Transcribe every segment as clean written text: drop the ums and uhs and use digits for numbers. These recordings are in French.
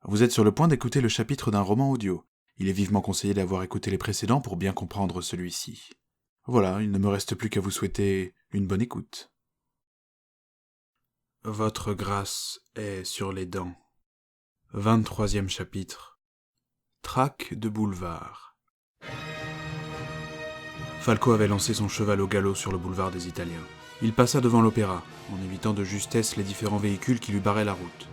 Vous êtes sur le point d'écouter le chapitre d'un roman audio. Il est vivement conseillé d'avoir écouté les précédents pour bien comprendre celui-ci. Voilà, il ne me reste plus qu'à vous souhaiter une bonne écoute. Votre grâce est sur les dents. 23e chapitre. Traque de boulevard. Falco avait lancé son cheval au galop sur le boulevard des Italiens. Il passa devant l'opéra, en évitant de justesse les différents véhicules qui lui barraient la route.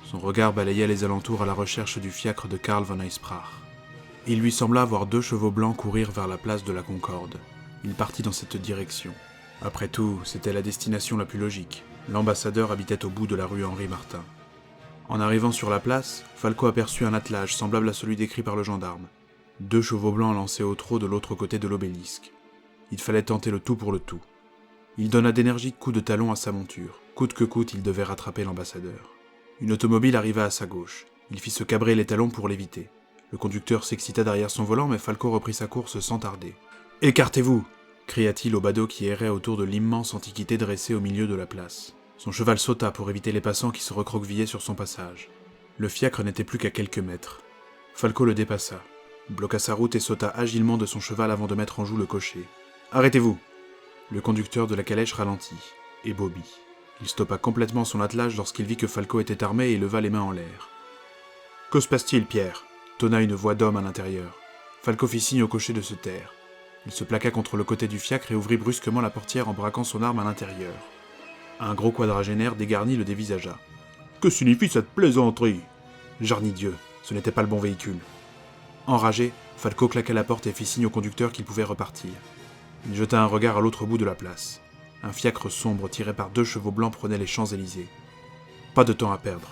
Son regard balayait les alentours à la recherche du fiacre de Karl von Eisprach. Il lui sembla voir 2 chevaux blancs courir vers la place de la Concorde. Il partit dans cette direction. Après tout, c'était la destination la plus logique. L'ambassadeur habitait au bout de la rue Henri Martin. En arrivant sur la place, Falco aperçut un attelage semblable à celui décrit par le gendarme. 2 chevaux blancs lancés au trot de l'autre côté de l'obélisque. Il fallait tenter le tout pour le tout. Il donna d'énergiques coups de talon à sa monture. Coûte que coûte, il devait rattraper l'ambassadeur. Une automobile arriva à sa gauche. Il fit se cabrer les talons pour l'éviter. Le conducteur s'excita derrière son volant, mais Falco reprit sa course sans tarder. « Écartez-vous » cria-t-il au badaud qui errait autour de l'immense antiquité dressée au milieu de la place. Son cheval sauta pour éviter les passants qui se recroquevillaient sur son passage. Le fiacre n'était plus qu'à quelques mètres. Falco le dépassa, bloqua sa route et sauta agilement de son cheval avant de mettre en joue le cocher. « Arrêtez-vous » Le conducteur de la calèche ralentit, et Bobby. Il stoppa complètement son attelage lorsqu'il vit que Falco était armé et leva les mains en l'air. « Que se passe-t-il, Pierre » tonna une voix d'homme à l'intérieur. Falco fit signe au cocher de se taire. Il se plaqua contre le côté du fiacre et ouvrit brusquement la portière en braquant son arme à l'intérieur. Un gros quadragénaire dégarni le dévisagea. « Que signifie cette plaisanterie » Jarni Dieu, ce n'était pas le bon véhicule. Enragé, Falco claqua la porte et fit signe au conducteur qu'il pouvait repartir. Il jeta un regard à l'autre bout de la place. Un fiacre sombre tiré par 2 chevaux blancs prenait les Champs-Élysées. Pas de temps à perdre.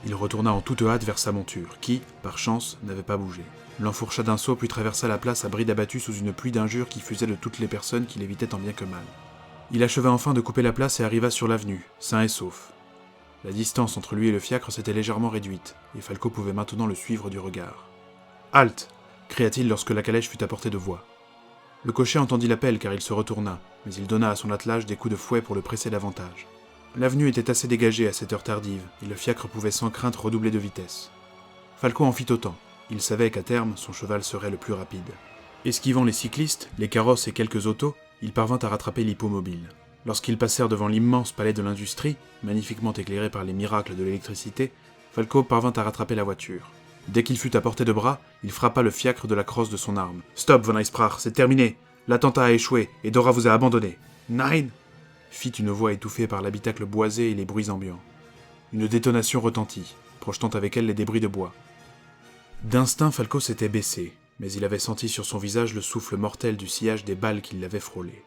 Il retourna en toute hâte vers sa monture, qui, par chance, n'avait pas bougé. L'enfourcha d'un saut puis traversa la place à bride abattue sous une pluie d'injures qui fusait de toutes les personnes qui l'évitaient tant bien que mal. Il acheva enfin de couper la place et arriva sur l'avenue, sain et sauf. La distance entre lui et le fiacre s'était légèrement réduite, et Falco pouvait maintenant le suivre du regard. « Halte » cria-t-il lorsque la calèche fut à portée de voix. Le cocher entendit l'appel car il se retourna, mais il donna à son attelage des coups de fouet pour le presser davantage. L'avenue était assez dégagée à cette heure tardive, et le fiacre pouvait sans crainte redoubler de vitesse. Falco en fit autant. Il savait qu'à terme, son cheval serait le plus rapide. Esquivant les cyclistes, les carrosses et quelques autos, il parvint à rattraper l'hippomobile. Lorsqu'ils passèrent devant l'immense palais de l'industrie, magnifiquement éclairé par les miracles de l'électricité, Falco parvint à rattraper la voiture. Dès qu'il fut à portée de bras, il frappa le fiacre de la crosse de son arme. « Stop, von Eisprach, c'est terminé. L'attentat a échoué, et Dora vous a abandonné. »« Nein !» fit une voix étouffée par l'habitacle boisé et les bruits ambiants. Une détonation retentit, projetant avec elle les débris de bois. D'instinct, Falco s'était baissé, mais il avait senti sur son visage le souffle mortel du sillage des balles qui l'avaient frôlé.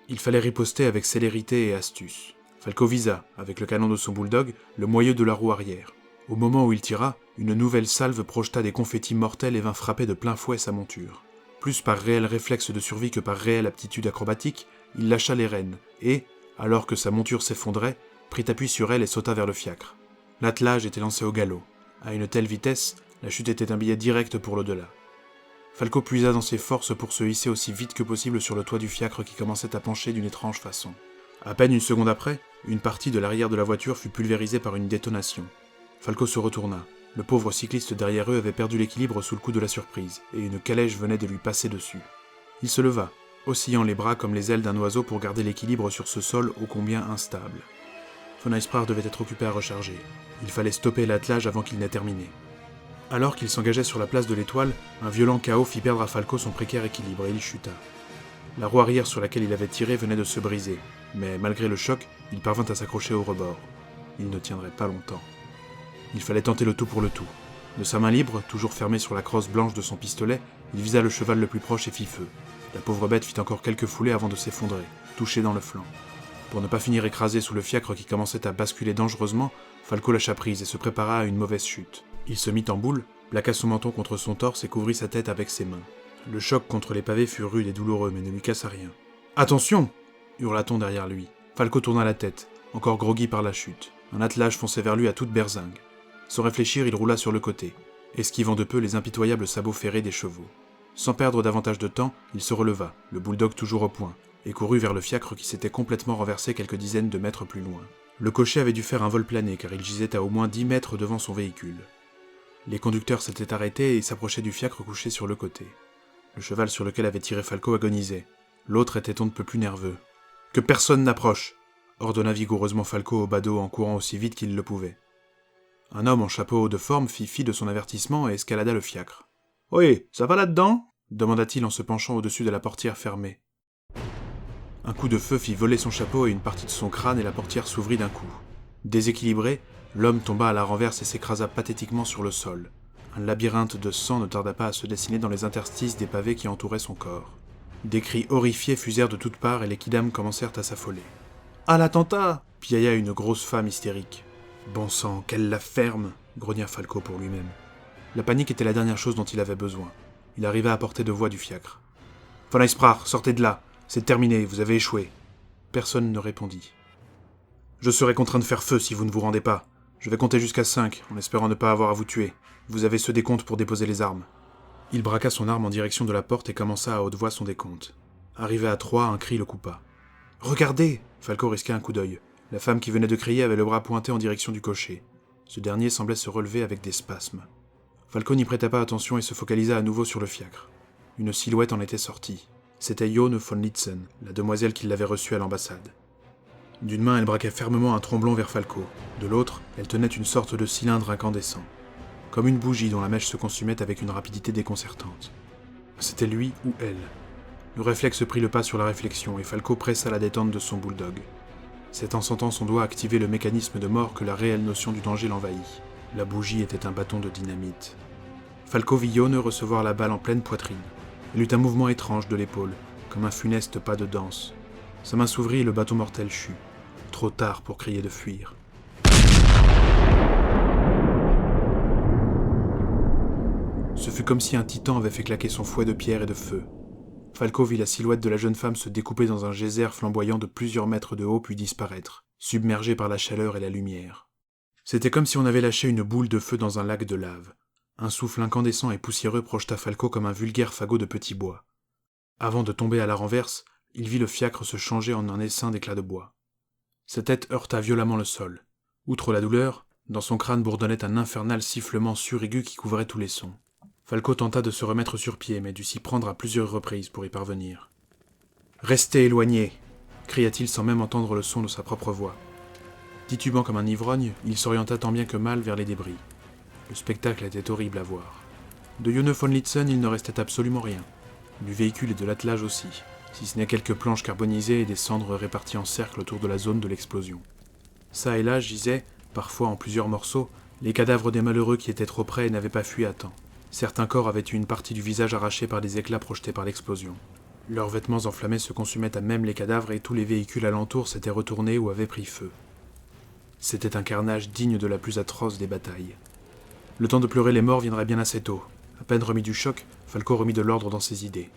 Il fallait riposter avec célérité et astuce. Falco visa, avec le canon de son bulldog, le moyeu de la roue arrière. Au moment où il tira, une nouvelle salve projeta des confettis mortels et vint frapper de plein fouet sa monture. Plus par réel réflexe de survie que par réelle aptitude acrobatique, il lâcha les rênes, et, alors que sa monture s'effondrait, prit appui sur elle et sauta vers le fiacre. L'attelage était lancé au galop. À une telle vitesse, la chute était un billet direct pour l'au-delà. Falco puisa dans ses forces pour se hisser aussi vite que possible sur le toit du fiacre qui commençait à pencher d'une étrange façon. À peine une seconde après, une partie de l'arrière de la voiture fut pulvérisée par une détonation. Falco se retourna. Le pauvre cycliste derrière eux avait perdu l'équilibre sous le coup de la surprise, et une calèche venait de lui passer dessus. Il se leva, oscillant les bras comme les ailes d'un oiseau pour garder l'équilibre sur ce sol ô combien instable. Von Eisprach devait être occupé à recharger. Il fallait stopper l'attelage avant qu'il n'ait terminé. Alors qu'il s'engageait sur la place de l'Étoile, un violent chaos fit perdre à Falco son précaire équilibre et il chuta. La roue arrière sur laquelle il avait tiré venait de se briser, mais malgré le choc, il parvint à s'accrocher au rebord. Il ne tiendrait pas longtemps. Il fallait tenter le tout pour le tout. De sa main libre, toujours fermée sur la crosse blanche de son pistolet, il visa le cheval le plus proche et fit feu. La pauvre bête fit encore quelques foulées avant de s'effondrer, touchée dans le flanc. Pour ne pas finir écrasé sous le fiacre qui commençait à basculer dangereusement, Falco lâcha prise et se prépara à une mauvaise chute. Il se mit en boule, plaqua son menton contre son torse et couvrit sa tête avec ses mains. Le choc contre les pavés fut rude et douloureux, mais ne lui cassa rien. « Attention » hurla-t-on derrière lui. Falco tourna la tête, encore groggy par la chute. Un attelage fonçait vers lui à toute berzingue. Sans réfléchir, il roula sur le côté, esquivant de peu les impitoyables sabots ferrés des chevaux. Sans perdre davantage de temps, il se releva, le bulldog toujours au poing, et courut vers le fiacre qui s'était complètement renversé quelques dizaines de mètres plus loin. Le cocher avait dû faire un vol plané car il gisait à au moins 10 mètres devant son véhicule. Les conducteurs s'étaient arrêtés et s'approchaient du fiacre couché sur le côté. Le cheval sur lequel avait tiré Falco agonisait. L'autre était on ne peut plus nerveux. « Que personne n'approche !» ordonna vigoureusement Falco au badaud en courant aussi vite qu'il le pouvait. Un homme en chapeau haut de forme fit fi de son avertissement et escalada le fiacre. « Oui, ça va là-dedans » demanda-t-il en se penchant au-dessus de la portière fermée. Un coup de feu fit voler son chapeau et une partie de son crâne et la portière s'ouvrit d'un coup. Déséquilibré, l'homme tomba à la renverse et s'écrasa pathétiquement sur le sol. Un labyrinthe de sang ne tarda pas à se dessiner dans les interstices des pavés qui entouraient son corps. Des cris horrifiés fusèrent de toutes parts et les kidams commencèrent à s'affoler. « À l'attentat !» piailla une grosse femme hystérique. « Bon sang, qu'elle la ferme !» grogna Falco pour lui-même. La panique était la dernière chose dont il avait besoin. Il arriva à portée de voix du fiacre. « Von Eisprach, sortez de là! C'est terminé, vous avez échoué. » Personne ne répondit. « Je serai contraint de faire feu si vous ne vous rendez pas. Je vais compter jusqu'à 5, en espérant ne pas avoir à vous tuer. Vous avez ce décompte pour déposer les armes. » Il braqua son arme en direction de la porte et commença à haute voix son décompte. Arrivé à 3, un cri le coupa. « Regardez !» Falco risqua un coup d'œil. La femme qui venait de crier avait le bras pointé en direction du cocher. Ce dernier semblait se relever avec des spasmes. Falco n'y prêta pas attention et se focalisa à nouveau sur le fiacre. Une silhouette en était sortie. C'était Yone von Litzen, la demoiselle qui l'avait reçue à l'ambassade. D'une main, elle braquait fermement un tromblon vers Falco. De l'autre, elle tenait une sorte de cylindre incandescent. Comme une bougie dont la mèche se consumait avec une rapidité déconcertante. C'était lui ou elle. Le réflexe prit le pas sur la réflexion et Falco pressa la détente de son bulldog. C'est en sentant son doigt activer le mécanisme de mort que la réelle notion du danger l'envahit. La bougie était un bâton de dynamite. Falco vit Yone recevoir la balle en pleine poitrine. Elle eut un mouvement étrange de l'épaule, comme un funeste pas de danse. Sa main s'ouvrit et le bâton mortel chut. Trop tard pour crier de fuir. Ce fut comme si un titan avait fait claquer son fouet de pierre et de feu. Falco vit la silhouette de la jeune femme se découper dans un geyser flamboyant de plusieurs mètres de haut puis disparaître, submergé par la chaleur et la lumière. C'était comme si on avait lâché une boule de feu dans un lac de lave. Un souffle incandescent et poussiéreux projeta Falco comme un vulgaire fagot de petit bois. Avant de tomber à la renverse, il vit le fiacre se changer en un essaim d'éclats de bois. Sa tête heurta violemment le sol. Outre la douleur, dans son crâne bourdonnait un infernal sifflement suraigu qui couvrait tous les sons. Falco tenta de se remettre sur pied, mais dut s'y prendre à plusieurs reprises pour y parvenir. « Restez éloignés !» cria-t-il sans même entendre le son de sa propre voix. Titubant comme un ivrogne, il s'orienta tant bien que mal vers les débris. Le spectacle était horrible à voir. De Yone von Litzen, il ne restait absolument rien. Du véhicule et de l'attelage aussi, si ce n'est quelques planches carbonisées et des cendres réparties en cercle autour de la zone de l'explosion. Ça et là gisaient, parfois en plusieurs morceaux, les cadavres des malheureux qui étaient trop près et n'avaient pas fui à temps. Certains corps avaient eu une partie du visage arrachée par des éclats projetés par l'explosion. Leurs vêtements enflammés se consumaient à même les cadavres et tous les véhicules alentour s'étaient retournés ou avaient pris feu. C'était un carnage digne de la plus atroce des batailles. Le temps de pleurer les morts viendrait bien assez tôt. À peine remis du choc, Falco remit de l'ordre dans ses idées.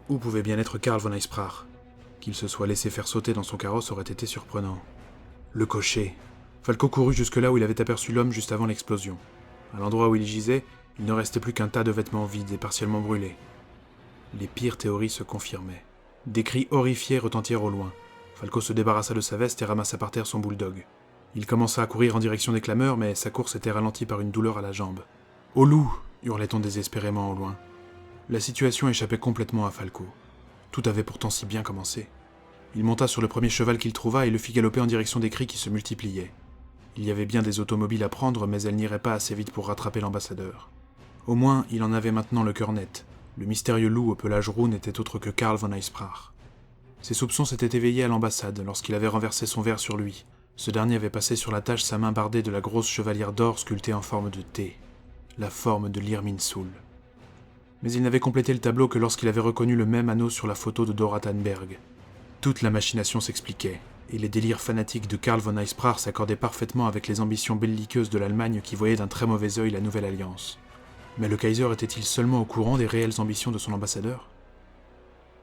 Où pouvait bien être Karl von Eisprach? Qu'il se soit laissé faire sauter dans son carrosse aurait été surprenant. Le cocher. Falco courut jusque là où il avait aperçu l'homme juste avant l'explosion. À l'endroit où il gisait, il ne restait plus qu'un tas de vêtements vides et partiellement brûlés. Les pires théories se confirmaient. Des cris horrifiés retentirent au loin. Falco se débarrassa de sa veste et ramassa par terre son bulldog. Il commença à courir en direction des clameurs, mais sa course était ralentie par une douleur à la jambe. « Au loup !» hurlait-on désespérément au loin. La situation échappait complètement à Falco. Tout avait pourtant si bien commencé. Il monta sur le premier cheval qu'il trouva et le fit galoper en direction des cris qui se multipliaient. Il y avait bien des automobiles à prendre, mais elles n'iraient pas assez vite pour rattraper l'ambassadeur. Au moins, il en avait maintenant le cœur net. Le mystérieux loup au pelage roux n'était autre que Karl von Eisprach. Ses soupçons s'étaient éveillés à l'ambassade lorsqu'il avait renversé son verre sur lui. Ce dernier avait passé sur la tâche sa main bardée de la grosse chevalière d'or sculptée en forme de T, la forme de l'Irminsul. Mais il n'avait complété le tableau que lorsqu'il avait reconnu le même anneau sur la photo de Dora Tannberg. Toute la machination s'expliquait, et les délires fanatiques de Karl von Eisprach s'accordaient parfaitement avec les ambitions belliqueuses de l'Allemagne qui voyait d'un très mauvais œil la nouvelle alliance. Mais le Kaiser était-il seulement au courant des réelles ambitions de son ambassadeur?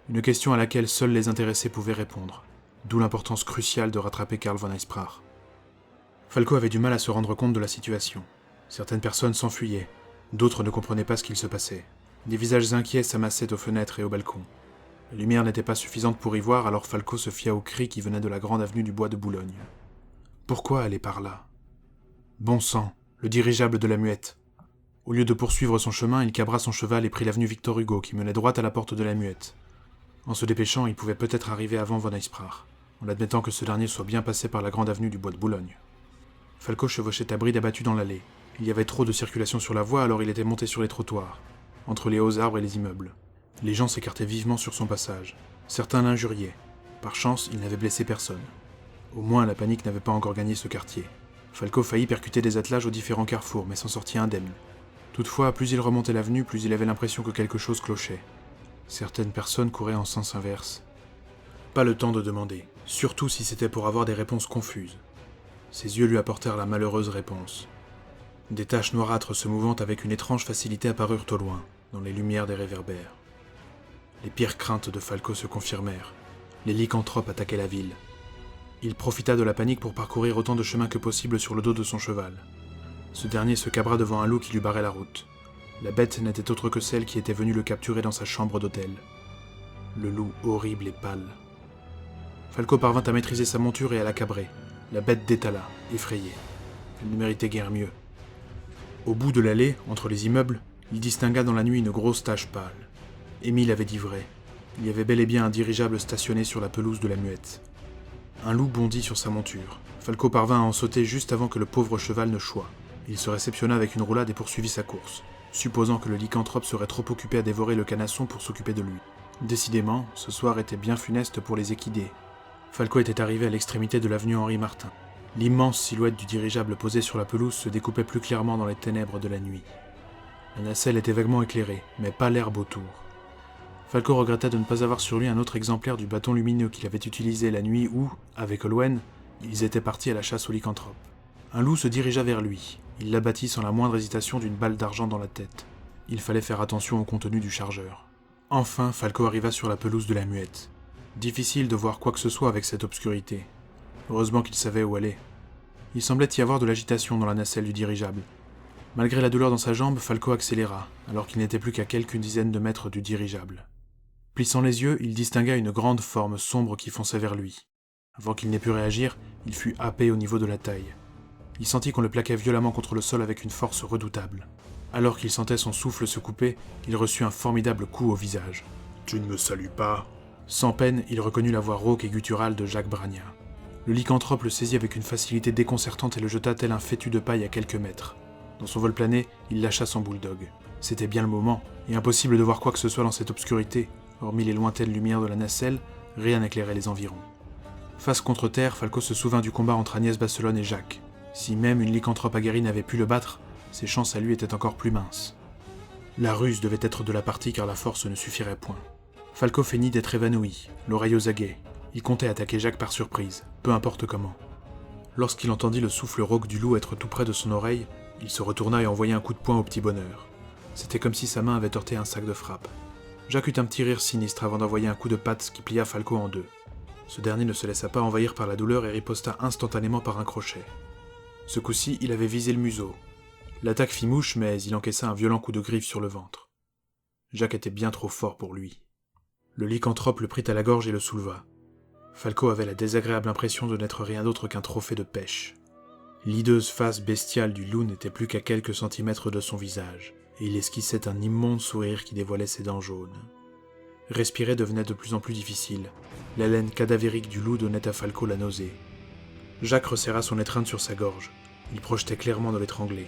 Une question à laquelle seuls les intéressés pouvaient répondre, d'où l'importance cruciale de rattraper Karl von Eisprach. Falco avait du mal à se rendre compte de la situation. Certaines personnes s'enfuyaient, d'autres ne comprenaient pas ce qu'il se passait. Des visages inquiets s'amassaient aux fenêtres et aux balcons. La lumière n'était pas suffisante pour y voir, alors Falco se fia aux cris qui venaient de la grande avenue du Bois de Boulogne. Pourquoi aller par là? Bon sang, le dirigeable de la Muette. Au lieu de poursuivre son chemin, il cabra son cheval et prit l'avenue Victor Hugo qui menait droit à la porte de la Muette. En se dépêchant, il pouvait peut-être arriver avant von Eisprach, en admettant que ce dernier soit bien passé par la grande avenue du Bois de Boulogne. Falco chevauchait à bride abattue dans l'allée. Il y avait trop de circulation sur la voie, alors il était monté sur les trottoirs, entre les hauts arbres et les immeubles. Les gens s'écartaient vivement sur son passage. Certains l'injuriaient. Par chance, il n'avait blessé personne. Au moins, la panique n'avait pas encore gagné ce quartier. Falco faillit percuter des attelages aux différents carrefours, mais s'en sortit indemne. Toutefois, plus il remontait l'avenue, plus il avait l'impression que quelque chose clochait. Certaines personnes couraient en sens inverse. Pas le temps de demander, surtout si c'était pour avoir des réponses confuses. Ses yeux lui apportèrent la malheureuse réponse. Des taches noirâtres se mouvant avec une étrange facilité apparurent au loin, dans les lumières des réverbères. Les pires craintes de Falco se confirmèrent. Les lycanthropes attaquaient la ville. Il profita de la panique pour parcourir autant de chemins que possible sur le dos de son cheval. Ce dernier se cabra devant un loup qui lui barrait la route. La bête n'était autre que celle qui était venue le capturer dans sa chambre d'hôtel. Le loup horrible et pâle. Falco parvint à maîtriser sa monture et à la cabrer. La bête détala, effrayée. Elle ne méritait guère mieux. Au bout de l'allée, entre les immeubles, il distingua dans la nuit une grosse tache pâle. Émile avait dit vrai. Il y avait bel et bien un dirigeable stationné sur la pelouse de la Muette. Un loup bondit sur sa monture. Falco parvint à en sauter juste avant que le pauvre cheval ne choie. Il se réceptionna avec une roulade et poursuivit sa course, supposant que le lycanthrope serait trop occupé à dévorer le canasson pour s'occuper de lui. Décidément, ce soir était bien funeste pour les équidés. Falco était arrivé à l'extrémité de l'avenue Henri Martin. L'immense silhouette du dirigeable posé sur la pelouse se découpait plus clairement dans les ténèbres de la nuit. La nacelle était vaguement éclairée, mais pas l'herbe autour. Falco regretta de ne pas avoir sur lui un autre exemplaire du bâton lumineux qu'il avait utilisé la nuit où, avec Olwen, ils étaient partis à la chasse aux lycanthropes. Un loup se dirigea vers lui. Il l'abattit sans la moindre hésitation d'une balle d'argent dans la tête. Il fallait faire attention au contenu du chargeur. Enfin, Falco arriva sur la pelouse de la Muette. Difficile de voir quoi que ce soit avec cette obscurité. Heureusement qu'il savait où aller. Il semblait y avoir de l'agitation dans la nacelle du dirigeable. Malgré la douleur dans sa jambe, Falco accéléra, alors qu'il n'était plus qu'à quelques dizaines de mètres du dirigeable. Plissant les yeux, il distingua une grande forme sombre qui fonçait vers lui. Avant qu'il n'ait pu réagir, il fut happé au niveau de la taille. Il sentit qu'on le plaquait violemment contre le sol avec une force redoutable. Alors qu'il sentait son souffle se couper, il reçut un formidable coup au visage. « Tu ne me salues pas ?» Sans peine, il reconnut la voix rauque et gutturale de Jacques Bragna. Le lycanthrope le saisit avec une facilité déconcertante et le jeta tel un fétu de paille à quelques mètres. Dans son vol plané, il lâcha son bulldog. C'était bien le moment, et impossible de voir quoi que ce soit dans cette obscurité. Hormis les lointaines lumières de la nacelle, rien n'éclairait les environs. Face contre terre, Falco se souvint du combat entre Agnès Basselonne et Jacques. Si même une lycanthrope aguerrie n'avait pu le battre, ses chances à lui étaient encore plus minces. La ruse devait être de la partie car la force ne suffirait point. Falco feignit d'être évanoui, l'oreille aux aguets. Il comptait attaquer Jacques par surprise, peu importe comment. Lorsqu'il entendit le souffle rauque du loup être tout près de son oreille, il se retourna et envoya un coup de poing au petit bonheur. C'était comme si sa main avait heurté un sac de frappe. Jacques eut un petit rire sinistre avant d'envoyer un coup de patte qui plia Falco en deux. Ce dernier ne se laissa pas envahir par la douleur et riposta instantanément par un crochet. Ce coup-ci, il avait visé le museau. L'attaque fit mouche, mais il encaissa un violent coup de griffe sur le ventre. Jacques était bien trop fort pour lui. Le lycanthrope le prit à la gorge et le souleva. Falco avait la désagréable impression de n'être rien d'autre qu'un trophée de pêche. L'hideuse face bestiale du loup n'était plus qu'à quelques centimètres de son visage, et il esquissait un immonde sourire qui dévoilait ses dents jaunes. Respirer devenait de plus en plus difficile. L'haleine cadavérique du loup donnait à Falco la nausée. Jacques resserra son étreinte sur sa gorge. Il projetait clairement de l'étrangler.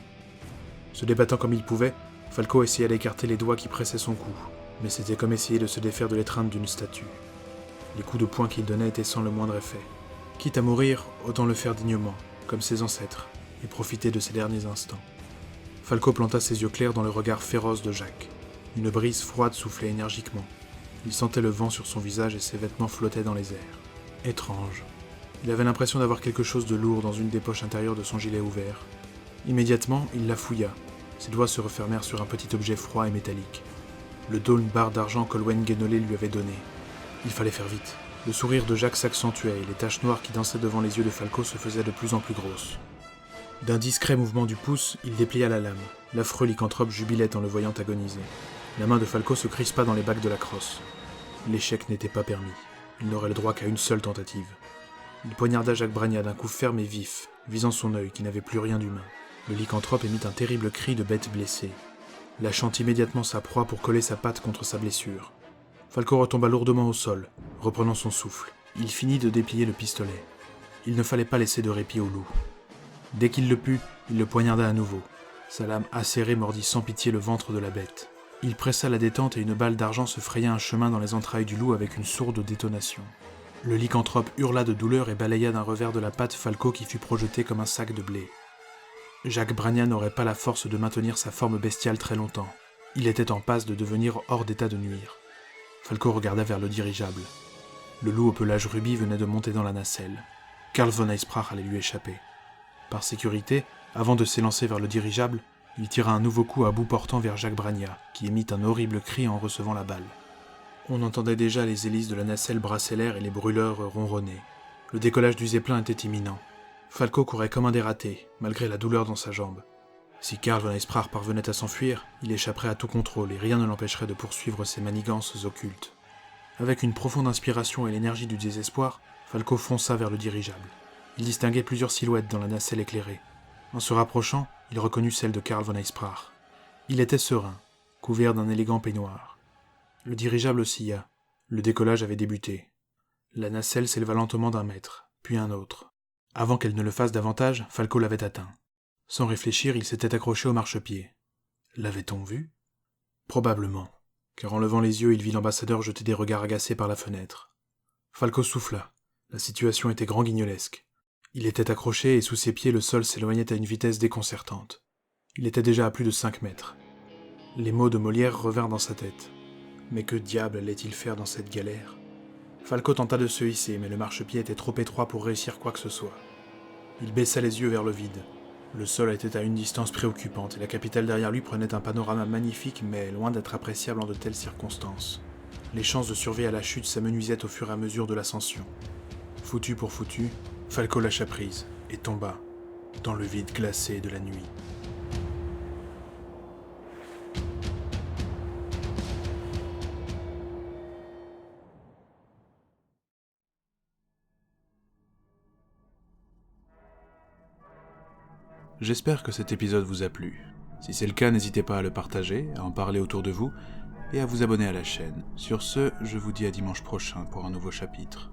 Se débattant comme il pouvait, Falco essaya d'écarter les doigts qui pressaient son cou, mais c'était comme essayer de se défaire de l'étreinte d'une statue. Les coups de poing qu'il donnait étaient sans le moindre effet. Quitte à mourir, autant le faire dignement, comme ses ancêtres, et profiter de ses derniers instants. Falco planta ses yeux clairs dans le regard féroce de Jacques. Une brise froide soufflait énergiquement. Il sentait le vent sur son visage et ses vêtements flottaient dans les airs. Étrange. Il avait l'impression d'avoir quelque chose de lourd dans une des poches intérieures de son gilet ouvert. Immédiatement, il la fouilla. Ses doigts se refermèrent sur un petit objet froid et métallique. Le dos, une barre d'argent qu'Olwen Guénolé lui avait donnée. Il fallait faire vite. Le sourire de Jacques s'accentuait et les taches noires qui dansaient devant les yeux de Falco se faisaient de plus en plus grosses. D'un discret mouvement du pouce, il déplia la lame. L'affreux lycanthrope jubilait en le voyant agoniser. La main de Falco se crispa dans les bagues de la crosse. L'échec n'était pas permis. Il n'aurait le droit qu'à une seule tentative. Il poignarda Jacques Bragna d'un coup ferme et vif, visant son œil qui n'avait plus rien d'humain. Le lycanthrope émit un terrible cri de bête blessée. lâchant immédiatement sa proie pour coller sa patte contre sa blessure. Falco retomba lourdement au sol, reprenant son souffle. Il finit de déplier le pistolet. Il ne fallait pas laisser de répit au loup. Dès qu'il le put, il le poignarda à nouveau. Sa lame acérée mordit sans pitié le ventre de la bête. Il pressa la détente et une balle d'argent se fraya un chemin dans les entrailles du loup avec une sourde détonation. Le lycanthrope hurla de douleur et balaya d'un revers de la patte Falco qui fut projeté comme un sac de blé. Jacques Bragna n'aurait pas la force de maintenir sa forme bestiale très longtemps. Il était en passe de devenir hors d'état de nuire. Falco regarda vers le dirigeable. Le loup au pelage rubis venait de monter dans la nacelle. Karl von Eisprach allait lui échapper. Par sécurité, avant de s'élancer vers le dirigeable, il tira un nouveau coup à bout portant vers Jacques Bragna, qui émit un horrible cri en recevant la balle. On entendait déjà les hélices de la nacelle brasser l'air et les brûleurs ronronner. Le décollage du zeppelin était imminent. Falco courait comme un dératé, malgré la douleur dans sa jambe. Si Karl von Eisprach parvenait à s'enfuir, il échapperait à tout contrôle et rien ne l'empêcherait de poursuivre ses manigances occultes. Avec une profonde inspiration et l'énergie du désespoir, Falco fonça vers le dirigeable. Il distinguait plusieurs silhouettes dans la nacelle éclairée. En se rapprochant, il reconnut celle de Karl von Eisprach. Il était serein, couvert d'un élégant peignoir. Le dirigeable oscilla. Le décollage avait débuté. La nacelle s'éleva lentement d'un mètre, puis un autre. Avant qu'elle ne le fasse davantage, Falco l'avait atteint. Sans réfléchir, il s'était accroché au marchepied. L'avait-on vu ? Probablement, car en levant les yeux, il vit l'ambassadeur jeter des regards agacés par la fenêtre. Falco souffla. La situation était grand-guignolesque. Il était accroché et sous ses pieds, le sol s'éloignait à une vitesse déconcertante. Il était déjà à plus de 5 mètres. Les mots de Molière revinrent dans sa tête. Mais que diable allait-il faire dans cette galère ? Falco tenta de se hisser, mais le marchepied était trop étroit pour réussir quoi que ce soit. Il baissa les yeux vers le vide. Le sol était à une distance préoccupante et la capitale derrière lui prenait un panorama magnifique, mais loin d'être appréciable en de telles circonstances. Les chances de survie à la chute s'amenuisaient au fur et à mesure de l'ascension. Foutu pour foutu, Falco lâcha prise et tomba dans le vide glacé de la nuit. J'espère que cet épisode vous a plu. Si c'est le cas, n'hésitez pas à le partager, à en parler autour de vous et à vous abonner à la chaîne. Sur ce, je vous dis à dimanche prochain pour un nouveau chapitre.